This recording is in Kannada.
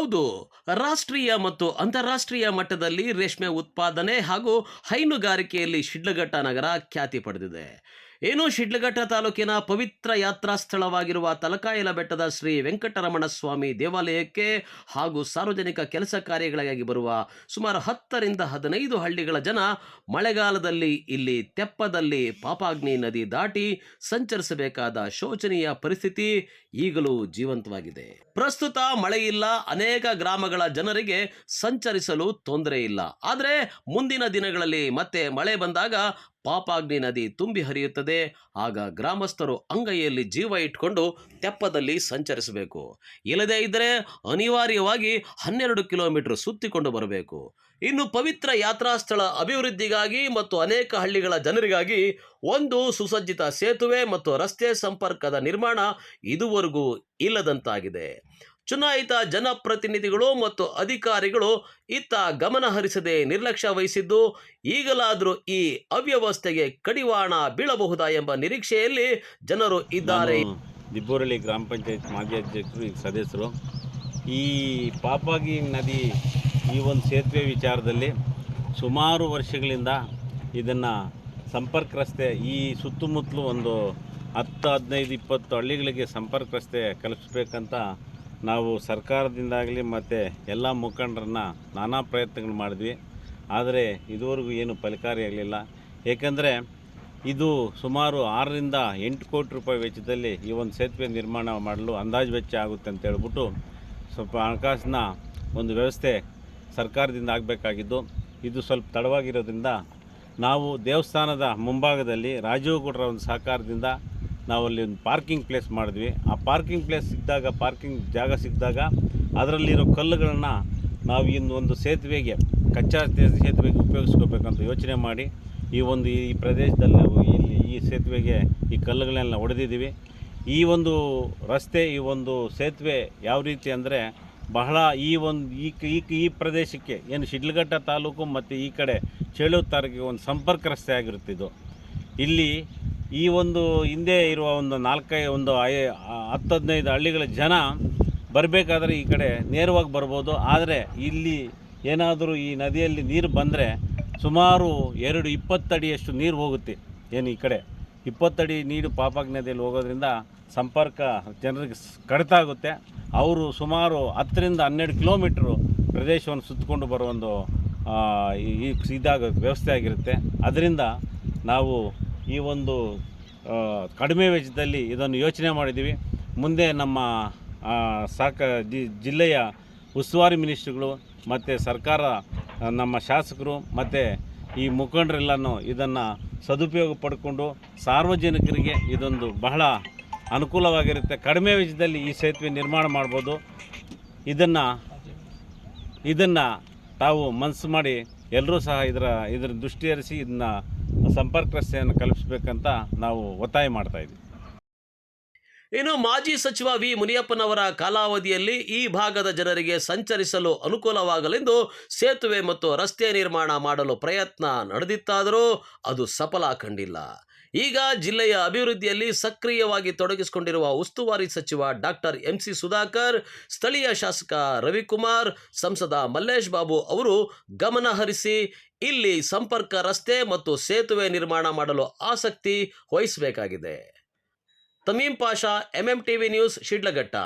ಹೌದು. ರಾಷ್ಟ್ರೀಯ ಮತ್ತು ಅಂತಾರಾಷ್ಟ್ರೀಯ ಮಟ್ಟದಲ್ಲಿ ರೇಷ್ಮೆ ಉತ್ಪಾದನೆ ಹಾಗೂ ಹೈನುಗಾರಿಕೆಯಲ್ಲಿ ಶಿಡ್ಲಘಟ್ಟ ನಗರ ಖ್ಯಾತಿ ಪಡೆದಿದೆ. ಶಿಡ್ಲಘಟ್ಟ ತಾಲೂಕಿನ ಪವಿತ್ರ ಯಾತ್ರಾ ಸ್ಥಳವಾಗಿರುವ ತಲಕಾಯಲ ಬೆಟ್ಟದ ಶ್ರೀ ವೆಂಕಟರಮಣ ಸ್ವಾಮಿ ದೇವಾಲಯಕ್ಕೆ ಹಾಗೂ ಸಾರ್ವಜನಿಕ ಕೆಲಸ ಕಾರ್ಯಗಳಿಗಾಗಿ ಬರುವ ಸುಮಾರು 10ರಿಂದ 15 ಹಳ್ಳಿಗಳ ಜನ ಮಳೆಗಾಲದಲ್ಲಿ ಇಲ್ಲಿ ತೆಪ್ಪದಲ್ಲಿ ಪಾಪಾಗ್ನಿ ನದಿ ದಾಟಿ ಸಂಚರಿಸಬೇಕಾದ ಶೋಚನೀಯ ಪರಿಸ್ಥಿತಿ ಈಗಲೂ ಜೀವಂತವಾಗಿದೆ. ಪ್ರಸ್ತುತ ಮಳೆಯಿಲ್ಲ, ಅನೇಕ ಗ್ರಾಮಗಳ ಜನರಿಗೆ ಸಂಚರಿಸಲು ತೊಂದರೆ ಇಲ್ಲ. ಆದರೆ ಮುಂದಿನ ದಿನಗಳಲ್ಲಿ ಮತ್ತೆ ಮಳೆ ಬಂದಾಗ ಪಾಪಾಗ್ನಿ ನದಿ ತುಂಬಿ ಹರಿಯುತ್ತದೆ. ಆಗ ಗ್ರಾಮಸ್ಥರು ಅಂಗೈಯಲ್ಲಿ ಜೀವ ಇಟ್ಕೊಂಡು ತೆಪ್ಪದಲ್ಲಿ ಸಂಚರಿಸಬೇಕು. ಇಲ್ಲದೇ ಇದ್ದರೆ ಅನಿವಾರ್ಯವಾಗಿ 12 ಕಿಲೋಮೀಟರ್ ಸುತ್ತಿಕೊಂಡು ಬರಬೇಕು. ಇನ್ನು ಪವಿತ್ರ ಯಾತ್ರಾ ಸ್ಥಳ ಅಭಿವೃದ್ಧಿಗಾಗಿ ಮತ್ತು ಅನೇಕ ಹಳ್ಳಿಗಳ ಜನರಿಗಾಗಿ ಒಂದು ಸುಸಜ್ಜಿತ ಸೇತುವೆ ಮತ್ತು ರಸ್ತೆ ಸಂಪರ್ಕದ ನಿರ್ಮಾಣ ಇದುವರೆಗೂ ಇಲ್ಲದಂತಾಗಿದೆ. ಚುನಾಯಿತ ಜನಪ್ರತಿನಿಧಿಗಳು ಮತ್ತು ಅಧಿಕಾರಿಗಳು ಇತ್ತ ಗಮನ ಹರಿಸದೆ ನಿರ್ಲಕ್ಷ್ಯ ವಹಿಸಿದ್ದು, ಈಗಲಾದರೂ ಈ ಅವ್ಯವಸ್ಥೆಗೆ ಕಡಿವಾಣ ಬೀಳಬಹುದಾ ಎಂಬ ನಿರೀಕ್ಷೆಯಲ್ಲಿ ಜನರು ಇದ್ದಾರೆ. ದಿಬ್ಬೋರಳ್ಳಿ ಗ್ರಾಮ ಪಂಚಾಯತ್ ಮಾಜಿ ಅಧ್ಯಕ್ಷರು, ಈಗ ಸದಸ್ಯರು. ಈ ಪಾಪಾಗಿ ನದಿ ಈ ಒಂದು ಸೇತುವೆ ವಿಚಾರದಲ್ಲಿ ಸುಮಾರು ವರ್ಷಗಳಿಂದ ಇದನ್ನು ಸಂಪರ್ಕ ರಸ್ತೆ ಈ ಸುತ್ತಮುತ್ತಲು ಒಂದು 10, 15, 20 ಹಳ್ಳಿಗಳಿಗೆ ಸಂಪರ್ಕ ರಸ್ತೆ ಕಲ್ಪಿಸ್ಬೇಕಂತ ನಾವು ಸರ್ಕಾರದಿಂದಾಗಲಿ ಮತ್ತು ಎಲ್ಲ ಮುಖಂಡರನ್ನ ನಾನಾ ಪ್ರಯತ್ನಗಳು ಮಾಡಿದ್ವಿ. ಆದರೆ ಇದುವರೆಗೂ ಏನು ಫಲಕಾರಿಯಾಗಲಿಲ್ಲ. ಏಕೆಂದರೆ ಇದು ಸುಮಾರು 6ರಿಂದ 8 ಕೋಟಿ ರೂಪಾಯಿ ವೆಚ್ಚದಲ್ಲಿ ಈ ಒಂದು ಸೇತುವೆ ನಿರ್ಮಾಣ ಮಾಡಲು ಅಂದಾಜು ವೆಚ್ಚ ಆಗುತ್ತೆ ಅಂತ ಹೇಳ್ಬಿಟ್ಟು ಸ್ವಲ್ಪ ಹಣಕಾಸಿನ ಒಂದು ವ್ಯವಸ್ಥೆ ಸರ್ಕಾರದಿಂದ ಆಗಬೇಕಾಗಿದ್ದು, ಇದು ಸ್ವಲ್ಪ ತಡವಾಗಿರೋದ್ರಿಂದ ನಾವು ದೇವಸ್ಥಾನದ ಮುಂಭಾಗದಲ್ಲಿ ರಾಜೀವ್ ಗೌಡರ ಒಂದು ಸಹಕಾರದಿಂದ ನಾವಲ್ಲಿ ಒಂದು ಪಾರ್ಕಿಂಗ್ ಪ್ಲೇಸ್ ಮಾಡಿದ್ವಿ. ಆ ಪಾರ್ಕಿಂಗ್ ಪ್ಲೇಸ್ ಸಿಕ್ಕಿದಾಗ, ಪಾರ್ಕಿಂಗ್ ಜಾಗ ಸಿಕ್ಕಿದಾಗ ಅದರಲ್ಲಿರೋ ಕಲ್ಲುಗಳನ್ನು ನಾವು ಇನ್ನೊಂದು ಸೇತುವೆಗೆ, ಕಚ್ಚಾ ಸೇತುವೆಗೆ ಉಪಯೋಗಿಸ್ಕೋಬೇಕಂತ ಯೋಚನೆ ಮಾಡಿ ಈ ಪ್ರದೇಶದಲ್ಲಿ ನಾವು ಈ ಸೇತುವೆಗೆ ಈ ಕಲ್ಲುಗಳನ್ನೆಲ್ಲ ಹೊಡೆದಿದ್ದೀವಿ. ಈ ಒಂದು ರಸ್ತೆ, ಈ ಒಂದು ಸೇತುವೆ ಯಾವ ರೀತಿ ಅಂದರೆ ಬಹಳ ಈ ಪ್ರದೇಶಕ್ಕೆ ಏನು ಶಿಡ್ಲಘಟ್ಟ ತಾಲೂಕು ಮತ್ತು ಈ ಕಡೆ ಚೇಳೂರು ತಾಲೂಕಿಗೆ ಒಂದು ಸಂಪರ್ಕ ರಸ್ತೆ ಆಗಿರುತ್ತಿದ್ದು. ಇಲ್ಲಿ ಈ ಒಂದು ಹಿಂದೆ ಇರುವ ಒಂದು 10-15 ಹಳ್ಳಿಗಳ ಜನ ಬರಬೇಕಾದ್ರೆ ಈ ಕಡೆ ನೇರವಾಗಿ ಬರ್ಬೋದು. ಆದರೆ ಇಲ್ಲಿ ಏನಾದರೂ ಈ ನದಿಯಲ್ಲಿ ನೀರು ಬಂದರೆ ಸುಮಾರು 20 ಅಡಿಯಷ್ಟು ನೀರು ಹೋಗುತ್ತೆ. ಏನು ಈ ಕಡೆ 20 ಅಡಿ ನೀರು ಪಾಪಾಗ್ನಿ ನದಿಯಲ್ಲಿ ಹೋಗೋದ್ರಿಂದ ಸಂಪರ್ಕ ಜನರಿಗೆ ಕಡಿತ ಆಗುತ್ತೆ. ಅವರು ಸುಮಾರು 10ರಿಂದ 12 ಕಿಲೋಮೀಟ್ರು ಪ್ರದೇಶವನ್ನು ಸುತ್ತಕೊಂಡು ಬರೋ ಒಂದು ವ್ಯವಸ್ಥೆ ಆಗಿರುತ್ತೆ. ಅದರಿಂದ ನಾವು ಈ ಒಂದು ಕಡಿಮೆ ವೆಚ್ಚದಲ್ಲಿ ಇದನ್ನು ಯೋಚನೆ ಮಾಡಿದ್ದೀವಿ. ಮುಂದೆ ನಮ್ಮ ಜಿಲ್ಲೆಯ ಉಸ್ತುವಾರಿ ಮಿನಿಸ್ಟ್ರುಗಳು ಮತ್ತು ಸರ್ಕಾರ, ನಮ್ಮ ಶಾಸಕರು ಮತ್ತು ಈ ಮುಖಂಡರೆಲ್ಲನೂ ಇದನ್ನು ಸದುಪಯೋಗ ಪಡ್ಕೊಂಡು ಸಾರ್ವಜನಿಕರಿಗೆ ಇದೊಂದು ಬಹಳ ಅನುಕೂಲವಾಗಿರುತ್ತೆ. ಕಡಿಮೆ ವೆಚ್ಚದಲ್ಲಿ ಈ ಸೇತುವೆ ನಿರ್ಮಾಣ ಮಾಡ್ಬೋದು. ಇದನ್ನು ತಾವು ಮನಸ್ಸು ಮಾಡಿ ಎಲ್ಲರೂ ಸಹ ಇದರ ದೃಷ್ಟಿ ಹರಿಸಿ ಇದನ್ನು ಸಂಪರ್ಕ ರಸ್ತೆಯನ್ನು ಕಲ್ಪಿಸಬೇಕಂತ ನಾವು ಒತ್ತಾಯ ಮಾಡ್ತಾಯಿದ್ವಿ. ಇನ್ನು ಮಾಜಿ ಸಚಿವ ವಿ ಮುನಿಯಪ್ಪನವರ ಕಾಲಾವಧಿಯಲ್ಲಿ ಈ ಭಾಗದ ಜನರಿಗೆ ಸಂಚರಿಸಲು ಅನುಕೂಲವಾಗಲೆಂದು ಸೇತುವೆ ಮತ್ತು ರಸ್ತೆ ನಿರ್ಮಾಣ ಮಾಡಲು ಪ್ರಯತ್ನ ನಡೆದಿತ್ತಾದರೂ ಅದು ಸಫಲ ಕಂಡಿಲ್ಲ. ಈಗ ಜಿಲ್ಲೆಯ ಅಭಿವೃದ್ಧಿಯಲ್ಲಿ ಸಕ್ರಿಯವಾಗಿ ತೊಡಗಿಸಿಕೊಂಡಿರುವ ಉಸ್ತುವಾರಿ ಸಚಿವ ಡಾಕ್ಟರ್ MC ಸುಧಾಕರ್, ಸ್ಥಳೀಯ ಶಾಸಕ ರವಿಕುಮಾರ್, ಸಂಸದ ಮಲ್ಲೇಶ್ ಬಾಬು ಅವರು ಗಮನ ಹರಿಸಿ ಇಲ್ಲಿ ಸಂಪರ್ಕ ರಸ್ತೆ ಮತ್ತು ಸೇತುವೆ ನಿರ್ಮಾಣ ಮಾಡಲು ಆಸಕ್ತಿ ವಹಿಸಬೇಕಾಗಿದೆ. ತಮೀಂ ಪಾಷಾ, MMTV ನ್ಯೂಸ್, ಶಿಡ್ಲಘಟ್ಟ.